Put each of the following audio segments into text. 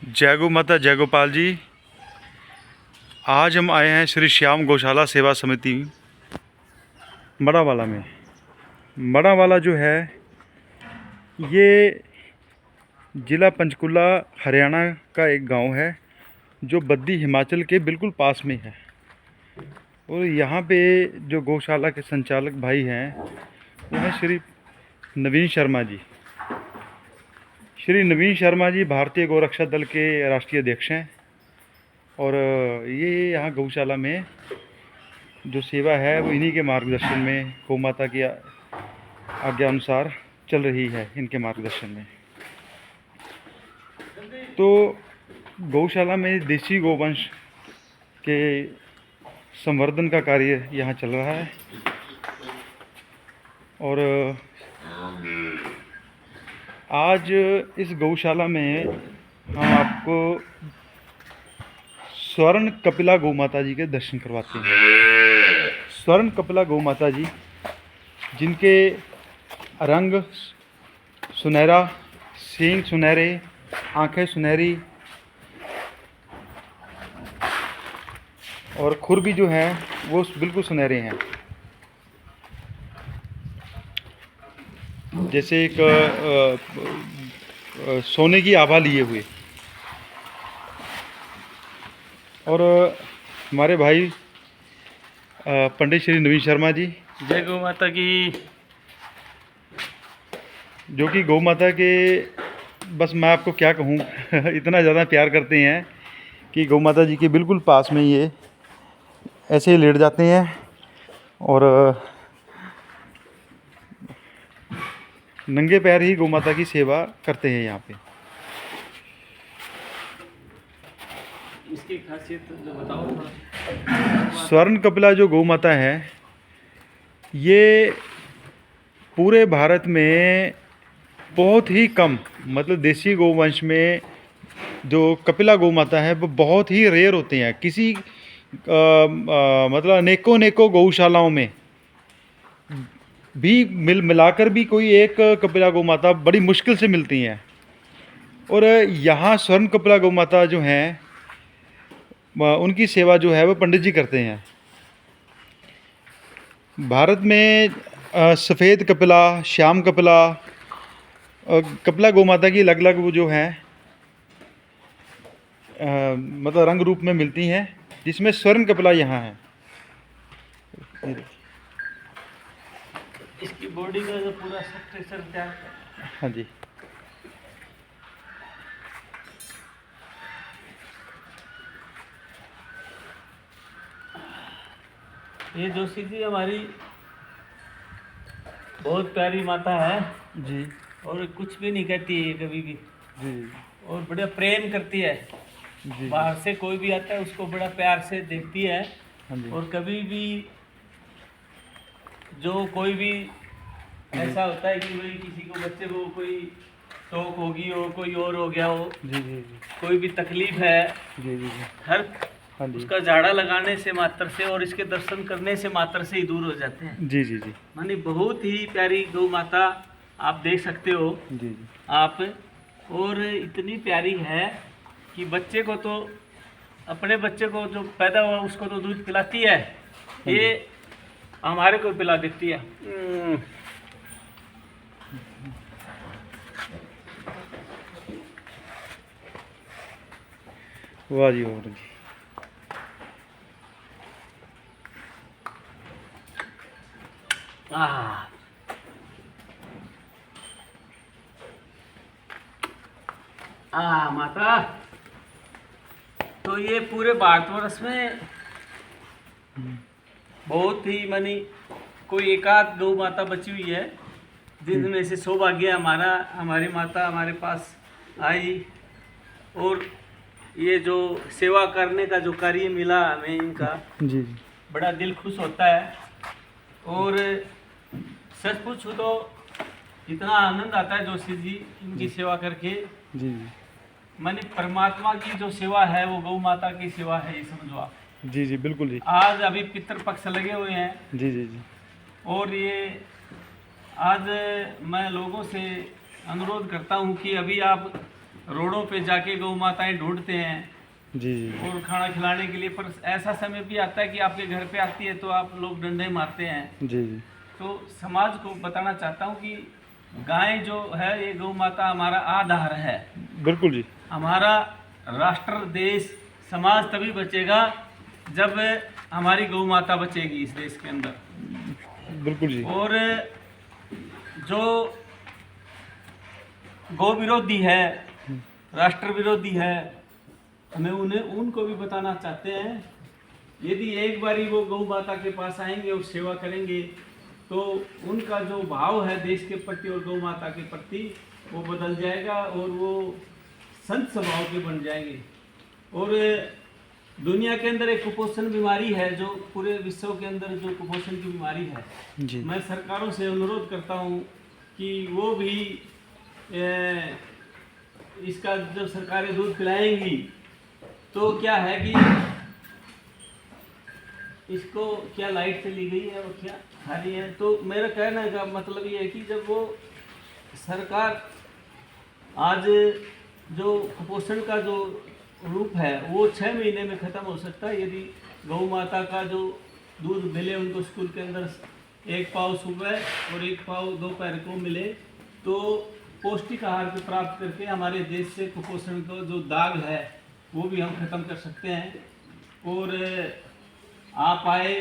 जय गौ माता, जय गोपाल जी। आज हम आए हैं श्री श्याम गौशाला सेवा समिति मड़ावाला में। मड़ावाला जो है ये ज़िला पंचकुला हरियाणा का एक गांव है जो बद्दी हिमाचल के बिल्कुल पास में है। और यहाँ पे जो गौशाला के संचालक भाई हैं वो हैं श्री नवीन शर्मा जी। श्री नवीन शर्मा जी भारतीय गौरक्षा दल के राष्ट्रीय अध्यक्ष हैं और ये यहाँ गौशाला में जो सेवा है वो इन्हीं के मार्गदर्शन में, गौ माता की आज्ञा अनुसार चल रही है, इनके मार्गदर्शन में। तो गौशाला में देसी गोवंश के संवर्धन का कार्य यहाँ चल रहा है और आज इस गौशाला में हम आपको स्वर्ण कपिला गौ माता जी के दर्शन करवाते हैं। स्वर्ण कपिला गौ माता जी जिनके रंग सुनहरा, सींग सुनहरे, आंखें सुनहरी और खुर भी जो है वो बिल्कुल सुनहरे हैं, जैसे एक सोने की आभा लिए हुए। और हमारे भाई पंडित श्री नवीन शर्मा जी, जय गौ माता की, जो कि गौ माता के, बस मैं आपको क्या कहूँ इतना ज़्यादा प्यार करते हैं कि गौ माता जी के बिल्कुल पास में ये ऐसे ही लेट जाते हैं और नंगे पैर ही गौ माता की सेवा करते हैं यहाँ पे। इसकी खासियत जो बताओ थोड़ा। स्वर्ण कपिला जो गौ माता है ये पूरे भारत में बहुत ही कम, मतलब देसी गौवंश में जो कपिला गौ माता है वो बहुत ही रेयर होते हैं। किसी मतलब अनेकों गौशालाओं में भी मिलाकर भी कोई एक कपिला गौ माता बड़ी मुश्किल से मिलती हैं। और यहाँ स्वर्ण कपिला गौ माता जो हैं उनकी सेवा जो है वो पंडित जी करते हैं। भारत में सफ़ेद कपिला, श्याम कपिला, कपिला गौ माता की अलग अलग वो जो हैं मतलब रंग रूप में मिलती हैं, जिसमें स्वर्ण कपिला यहाँ है। इसकी बॉडी का जो पूरा स्ट्रक्चर तैयार कर। हाँ जी, ये जोशी जी हमारी बहुत प्यारी माता है जी और कुछ भी नहीं कहती है कभी भी, जी और बड़ा प्रेम करती है। जी बाहर से कोई भी आता है उसको बड़ा प्यार से देखती है। हाँ जी, और कभी भी जो कोई भी ऐसा होता है कि भाई किसी को, बच्चे को कोई शौक होगी हो, कोई और हो गया हो, जी जी जी कोई भी तकलीफ है, जी जी जी हर हाँ जी, उसका झाड़ा लगाने से मात्र से और इसके दर्शन करने से मात्र से ही दूर हो जाते हैं। जी जी जी मानी बहुत ही प्यारी गौ माता आप देख सकते हो जी जी आप, और इतनी प्यारी है कि बच्चे को तो, अपने बच्चे को जो पैदा हुआ उसको तो दूध पिलाती है, ये हमारे को पिला देती है। वाह जी वाह जी। आह, माता, तो ये पूरे भारतवर्ष में बहुत ही मानी कोई एकाध गौ माता बची हुई है जिनमें से सौभाग्य हमारा, हमारी माता हमारे पास आई और ये जो सेवा करने का जो कार्य मिला हमें इनका, जी जी बड़ा दिल खुश होता है। और सच पूछूं तो इतना आनंद आता है जोशी जी इनकी सेवा करके। जी जी मानी परमात्मा की जो सेवा है वो गौ माता की सेवा है, ये समझो आप। जी जी बिल्कुल जी। आज अभी पितृ पक्ष लगे हुए हैं जी जी जी और ये आज मैं लोगों से अनुरोध करता हूँ कि अभी आप रोडों पे जाके गौ माताएं ढूंढते हैं जी जी और खाना खिलाने के लिए, पर ऐसा समय भी आता है कि आपके घर पे आती है तो आप लोग डंडे मारते हैं। जी जी तो समाज को बताना चाहता हूँ कि गाय जो है ये गौ माता हमारा आधार है। बिल्कुल जी। हमारा राष्ट्र, देश, समाज तभी बचेगा जब हमारी गौ माता बचेगी इस देश के अंदर। बिल्कुल जी। और जो गौ विरोधी है, राष्ट्र विरोधी है, हमें उनको भी बताना चाहते हैं, यदि एक बारी वो गौ माता के पास आएंगे और सेवा करेंगे तो उनका जो भाव है देश के प्रति और गौ माता के प्रति वो बदल जाएगा और वो संत स्वभाव के बन जाएंगे। और दुनिया के अंदर एक कुपोषण बीमारी है, जो पूरे विश्व के अंदर जो कुपोषण की बीमारी है, जी मैं सरकारों से अनुरोध करता हूँ कि वो भी इसका जब सरकारें दूध पिलाएंगी तो क्या है कि इसको क्या लाइट से ली गई है और क्या खा रही है। तो मेरा कहने का मतलब ये है कि जब वो सरकार आज जो कुपोषण का जो रूप है वो 6 महीने में ख़त्म हो सकता है यदि गौ माता का जो दूध मिले उनको स्कूल के अंदर 1 पाव सुबह और 1 पाव दोपहर को मिले, तो पौष्टिक आहार को प्राप्त करके हमारे देश से कुपोषण का जो दाग है वो भी हम ख़त्म कर सकते हैं। और आप आए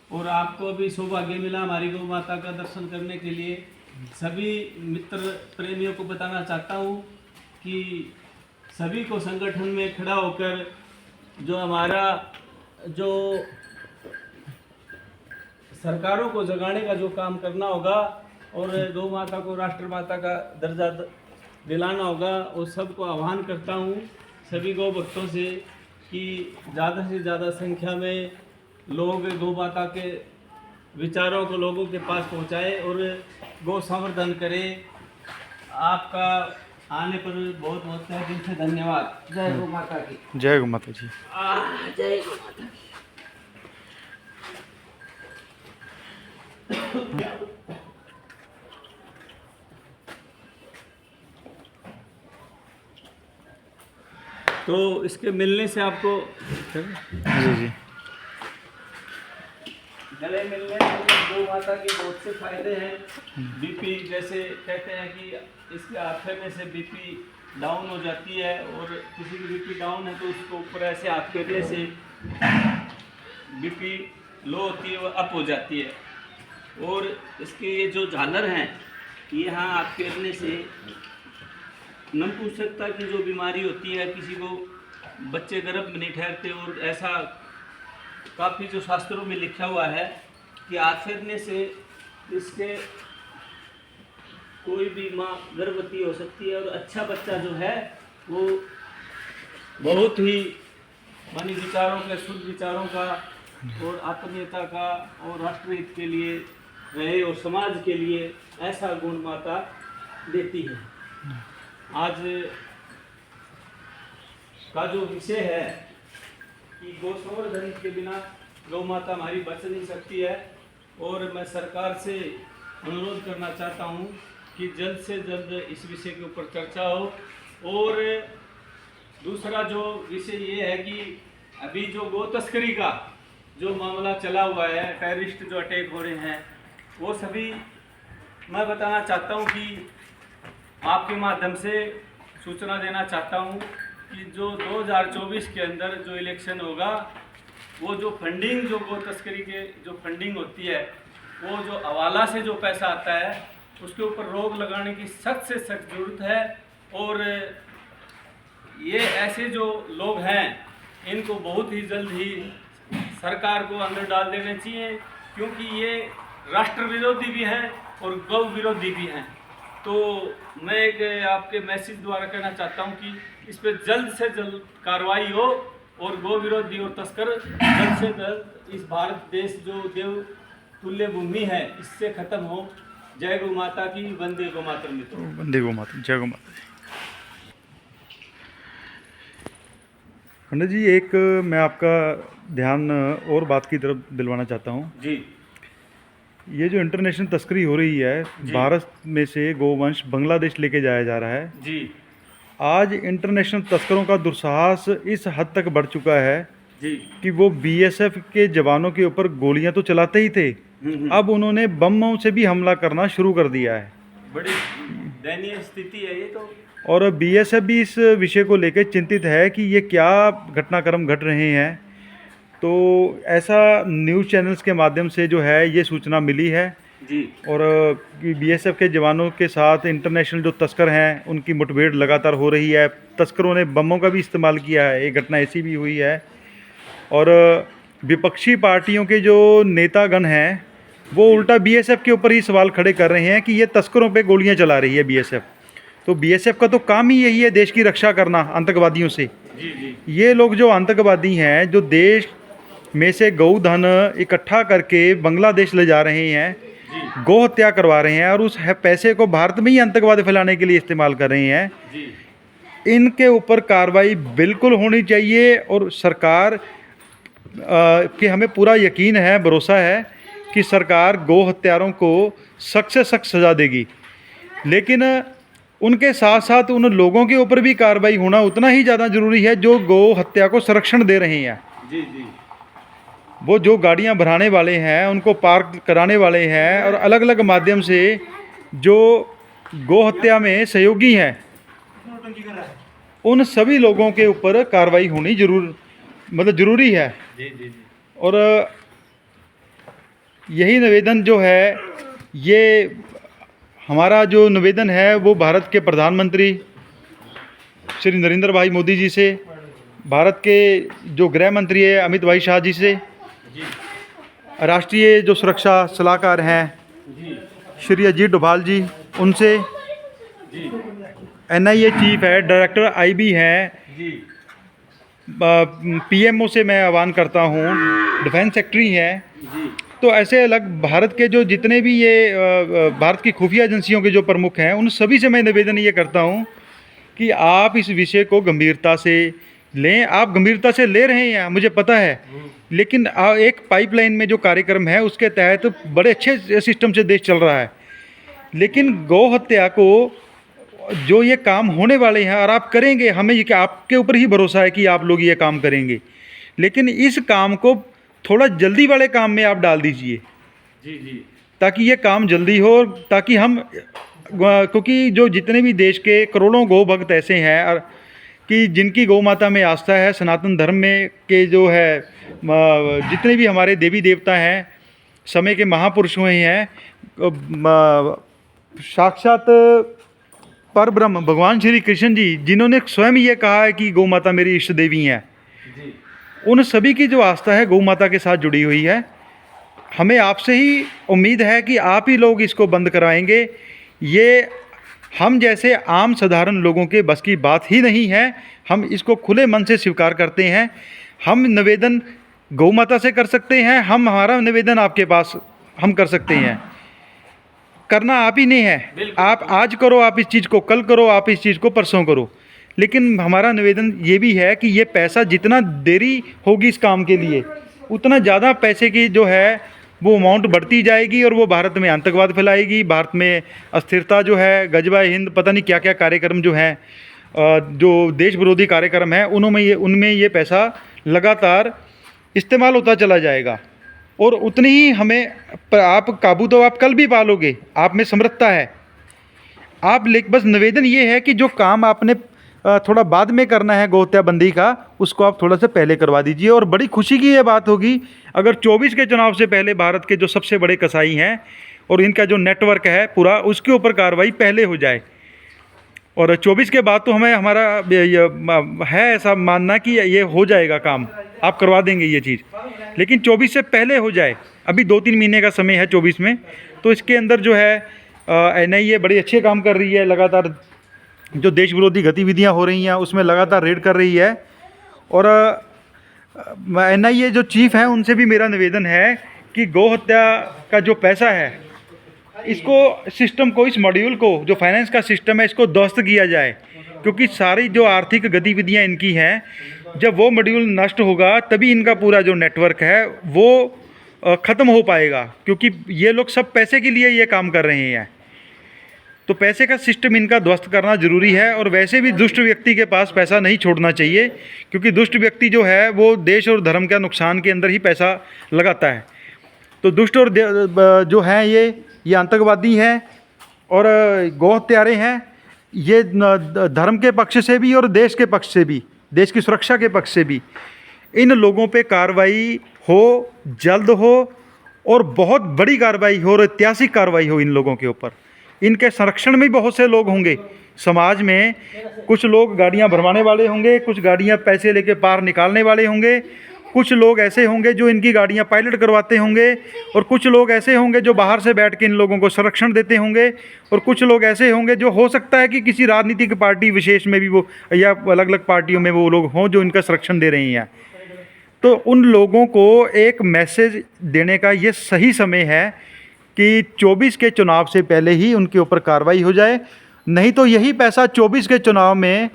और आपको भी सौभाग्य मिला हमारी गौ माता का दर्शन करने के लिए। सभी मित्र प्रेमियों को बताना चाहता हूँ कि सभी को संगठन में खड़ा होकर जो हमारा जो सरकारों को जगाने का जो काम करना होगा और गौ माता को राष्ट्र माता का दर्जा दिलाना होगा, और सबको आह्वान करता हूँ सभी गौ भक्तों से कि ज़्यादा से ज़्यादा संख्या में लोग गौ माता के विचारों को लोगों के पास पहुँचाए और गौ संवर्धन करें। आपका आने पर बहुत बहुत तहे दिल से धन्यवाद। जय गौ माता की। जय गौ माता जी। जय गौ माता की। तो इसके मिलने से आपको जी जी गले मिलने से गौ माता के बहुत से फायदे हैं। बीपी जैसे कहते हैं कि इसके हाथ फेरने से बीपी डाउन हो जाती है, और किसी की बीपी डाउन है तो उसको ऊपर ऐसे हाथ फेरने से बीपी लो होती है वो अप हो जाती है। और इसके ये जो झालर हैं यहाँ हाथ फेरने से नपुंसकता की जो बीमारी होती है, किसी को बच्चे गर्भ में नहीं ठहरते, और ऐसा काफ़ी जो शास्त्रों में लिखा हुआ है कि हाथ फेरने से इसके कोई भी माँ गर्भवती हो सकती है और अच्छा बच्चा जो है वो बहुत ही मानी विचारों के, शुद्ध विचारों का और आत्मीयता का और राष्ट्रहित के लिए रहे और समाज के लिए ऐसा गुण माता देती है। आज का जो विषय है कि गौ संवर्धन के बिना गौ माता हमारी बच नहीं सकती है, और मैं सरकार से अनुरोध करना चाहता हूँ कि जल्द से जल्द इस विषय के ऊपर चर्चा हो। और दूसरा जो विषय ये है कि अभी जो गौ तस्करी का जो मामला चला हुआ है, टेररिस्ट जो अटैक हो रहे हैं, वो सभी मैं बताना चाहता हूँ कि आपके माध्यम से सूचना देना चाहता हूँ कि जो 2024 के अंदर जो इलेक्शन होगा, वो जो फंडिंग, जो गौ तस्करी के जो फंडिंग होती है, वो जो हवाला से जो पैसा आता है उसके ऊपर रोक लगाने की सख्त से सख्त ज़रूरत है। और ये ऐसे जो लोग हैं इनको बहुत ही जल्द ही सरकार को अंदर डाल देने चाहिए, क्योंकि ये राष्ट्र विरोधी भी हैं और गौ विरोधी भी हैं। तो मैं एक आपके मैसेज द्वारा कहना चाहता हूँ कि इस पर जल्द से जल्द कार्रवाई हो और गौ विरोधी और तस्कर जल्द से जल्द इस भारत देश जो देव तुल्य भूमि है इससे खत्म हो। जय गौ माता की। वंदे गौ मातरम मित्रों। वंदे गौ माता। जय गौ माता। पंडित जी, एक मैं आपका ध्यान और बात की तरफ दिलवाना चाहता हूँ जी। ये जो इंटरनेशनल तस्करी हो रही है, भारत में से गोवंश बांग्लादेश लेके जाया जा रहा है। जी। आज इंटरनेशनल तस्करों का दुस्साहस इस हद तक बढ़ चुका है जी। कि वो बीएसएफ के जवानों के ऊपर गोलियां तो चलाते ही थे, अब उन्होंने बमों से भी हमला करना शुरू कर दिया है। बड़ी दयनीय स्थिति है ये तो। और बीएसएफ भी इस विषय को लेकर चिंतित है कि ये क्या घटनाक्रम घट रहे हैं। तो ऐसा न्यूज़ चैनल्स के माध्यम से जो है ये सूचना मिली है जी। और बीएसएफ के जवानों के साथ इंटरनेशनल जो तस्कर हैं उनकी मुठभेड़ लगातार हो रही है। तस्करों ने बमों का भी इस्तेमाल किया है, एक घटना ऐसी भी हुई है। और विपक्षी पार्टियों के जो नेतागण हैं वो उल्टा बीएसएफ के ऊपर ही सवाल खड़े कर रहे हैं कि ये तस्करों पे गोलियां चला रही है बीएसएफ। तो बीएसएफ का तो काम ही यही है देश की रक्षा करना आतंकवादियों से। जी जी। ये लोग जो आतंकवादी हैं जो देश में से गौधन इकट्ठा करके बांग्लादेश ले जा रहे हैं, गौ हत्या करवा रहे हैं और उस पैसे को भारत में ही आतंकवाद फैलाने के लिए इस्तेमाल कर रहे हैं, जी। इनके ऊपर कार्रवाई बिल्कुल होनी चाहिए। और सरकार कि हमें पूरा यकीन है, भरोसा है कि सरकार गौ हत्यारों को सख्त से सख्त सज़ा देगी। लेकिन उनके साथ साथ उन लोगों के ऊपर भी कार्रवाई होना उतना ही ज़्यादा ज़रूरी है जो गौ हत्या को संरक्षण दे रहे हैं। जी जी। वो जो गाड़ियां भराने वाले हैं, उनको पार्क कराने वाले हैं और अलग अलग माध्यम से जो गौ हत्या में सहयोगी हैं, उन सभी लोगों के ऊपर कार्रवाई होनी ज़रूरी है। जी जी जी। और यही निवेदन जो है, ये हमारा जो निवेदन है वो भारत के प्रधानमंत्री श्री नरेंद्र भाई मोदी जी से, भारत के जो गृह मंत्री है अमित भाई शाह जी से, जी राष्ट्रीय जो सुरक्षा सलाहकार हैं जी श्री अजीत डोभाल जी, उनसे, जी एनआईए चीफ है, डायरेक्टर आईबी हैं, जी पीएमओ से मैं आह्वान करता हूँ, डिफेंस सेक्रेटरी हैं। जी। तो ऐसे अलग भारत के जो जितने भी ये भारत की खुफिया एजेंसियों के जो प्रमुख हैं, उन सभी से मैं निवेदन ये करता हूँ कि आप इस विषय को गंभीरता से लें। आप गंभीरता से ले रहे हैं, मुझे पता है, लेकिन एक पाइपलाइन में जो कार्यक्रम है उसके तहत बड़े अच्छे सिस्टम से देश चल रहा है। लेकिन गौ हत्या को जो ये काम होने वाले हैं और आप करेंगे, हमें ये आपके ऊपर ही भरोसा है कि आप लोग ये काम करेंगे, लेकिन इस काम को थोड़ा जल्दी वाले काम में आप डाल दीजिए। जी जी। ताकि ये काम जल्दी हो, ताकि हम, क्योंकि जो जितने भी देश के करोड़ों गौ भक्त ऐसे हैं और कि जिनकी गौ माता में आस्था है, सनातन धर्म में के जो है जितने भी हमारे देवी देवता हैं, समय के महापुरुष हुए हैं, साक्षात परब्रह्म भगवान श्री कृष्ण जी जिन्होंने स्वयं ये कहा है कि गौ माता मेरी इष्ट देवी हैं, जी। उन सभी की जो आस्था है गौ माता के साथ जुड़ी हुई है। हमें आपसे ही उम्मीद है कि आप ही लोग इसको बंद कराएंगे। ये हम जैसे आम साधारण लोगों के बस की बात ही नहीं है। हम इसको खुले मन से स्वीकार करते हैं। हम निवेदन गौ माता से कर सकते हैं, हमारा निवेदन आपके पास हम कर सकते हैं। करना आप ही नहीं है, आप आज करो, आप इस चीज़ को कल करो, आप इस चीज़ को परसों करो। लेकिन हमारा निवेदन ये भी है कि ये पैसा जितना देरी होगी इस काम के लिए, उतना ज़्यादा पैसे की जो है वो अमाउंट बढ़ती जाएगी और वो भारत में आतंकवाद फैलाएगी, भारत में अस्थिरता जो है, गजवा हिंद, पता नहीं क्या क्या कार्यक्रम जो हैं, जो देश विरोधी कार्यक्रम हैं, उनमें ये पैसा लगातार इस्तेमाल होता चला जाएगा। और उतनी ही हमें आप काबू तो आप कल भी पालोगे, आप में समर्थता है। आप बस निवेदन ये है कि जो काम आपने थोड़ा बाद में करना है गौ हत्या बंदी का, उसको आप थोड़ा सा पहले करवा दीजिए। और बड़ी खुशी की ये बात होगी अगर 24 के चुनाव से पहले भारत के जो सबसे बड़े कसाई हैं और इनका जो नेटवर्क है पूरा, उसके ऊपर कार्रवाई पहले हो जाए। और 24 के बाद तो हमें हमारा है ऐसा मानना कि ये हो जाएगा काम, आप करवा देंगे ये चीज़, लेकिन 24 से पहले हो जाए। अभी 2-3 महीने का समय है 24 में, तो इसके अंदर जो है एनआईए बड़े अच्छे काम कर रही है। लगातार जो देश विरोधी गतिविधियां हो रही हैं उसमें लगातार रेड कर रही है। और एनआईए जो चीफ हैं उनसे भी मेरा निवेदन है कि गौ हत्या का जो पैसा है, इसको सिस्टम को, इस मॉड्यूल को, जो फाइनेंस का सिस्टम है, इसको ध्वस्त किया जाए। क्योंकि सारी जो आर्थिक गतिविधियां इनकी हैं, जब वो मॉड्यूल नष्ट होगा तभी इनका पूरा जो नेटवर्क है वो ख़त्म हो पाएगा। क्योंकि ये लोग सब पैसे के लिए ये काम कर रहे हैं। तो पैसे का सिस्टम इनका ध्वस्त करना ज़रूरी है। और वैसे भी दुष्ट व्यक्ति के पास पैसा नहीं छोड़ना चाहिए, क्योंकि दुष्ट व्यक्ति जो है वो देश और धर्म का नुकसान के अंदर ही पैसा लगाता है। तो दुष्ट और जो हैं ये आतंकवादी हैं और गौ हत्यारे हैं। ये धर्म के पक्ष से भी और देश के पक्ष से भी, देश की सुरक्षा के पक्ष से भी इन लोगों पे कार्रवाई हो, जल्द हो, और बहुत बड़ी कार्रवाई हो और ऐतिहासिक कार्रवाई हो इन लोगों के ऊपर। इनके संरक्षण में बहुत से लोग होंगे समाज में। कुछ लोग गाड़ियां भरवाने वाले होंगे, कुछ गाड़ियां पैसे लेके पार निकालने वाले होंगे, कुछ लोग ऐसे होंगे जो इनकी गाड़ियां पायलट करवाते होंगे, और कुछ लोग ऐसे होंगे जो बाहर से बैठ के इन लोगों को संरक्षण देते होंगे, और कुछ लोग ऐसे होंगे जो हो सकता है कि किसी राजनीतिक पार्टी विशेष में भी वो, या अलग अलग पार्टियों में वो लोग हों जो इनका संरक्षण दे रहे हैं। तो उन लोगों को एक मैसेज देने का ये सही समय है कि 24 के चुनाव से पहले ही उनके ऊपर कार्रवाई हो जाए। नहीं तो यही पैसा 24 के चुनाव में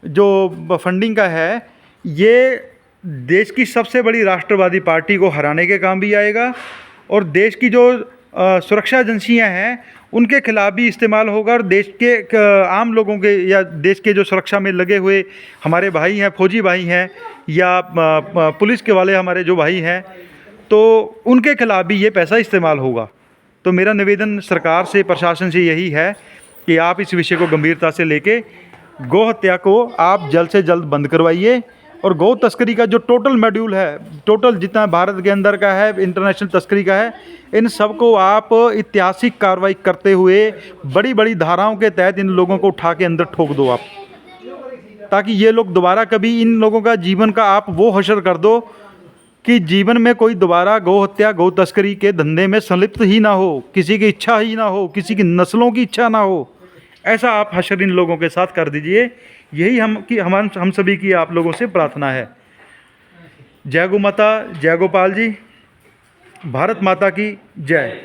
जो फंडिंग का है, ये देश की सबसे बड़ी राष्ट्रवादी पार्टी को हराने के काम भी आएगा, और देश की जो सुरक्षा एजेंसियां हैं उनके खिलाफ भी इस्तेमाल होगा, और देश के आम लोगों के या देश के जो सुरक्षा में लगे हुए हमारे भाई हैं, फौजी भाई हैं, या पुलिस के वाले हमारे जो भाई हैं, तो उनके खिलाफ भी ये पैसा इस्तेमाल होगा। तो मेरा निवेदन सरकार से, प्रशासन से यही है कि आप इस विषय को गंभीरता से लेके गौ हत्या को आप जल्द से जल्द बंद करवाइए, और गौ तस्करी का जो टोटल मॉड्यूल है, टोटल जितना भारत के अंदर का है, इंटरनेशनल तस्करी का है, इन सब को आप ऐतिहासिक कार्रवाई करते हुए बड़ी बड़ी धाराओं के तहत इन लोगों को उठा के अंदर ठोक दो आप, ताकि ये लोग दोबारा कभी, इन लोगों का जीवन का आप वो हशर कर दो कि जीवन में कोई दोबारा गौ हत्या, गौ तस्करी के धंधे में संलिप्त ही ना हो, किसी की इच्छा ही ना हो, किसी की नस्लों की इच्छा ना हो। ऐसा आप हशर इन लोगों के साथ कर दीजिए। यही हम सभी की आप लोगों से प्रार्थना है। जय गौ माता, जय गोपाल जी, भारत माता की जय।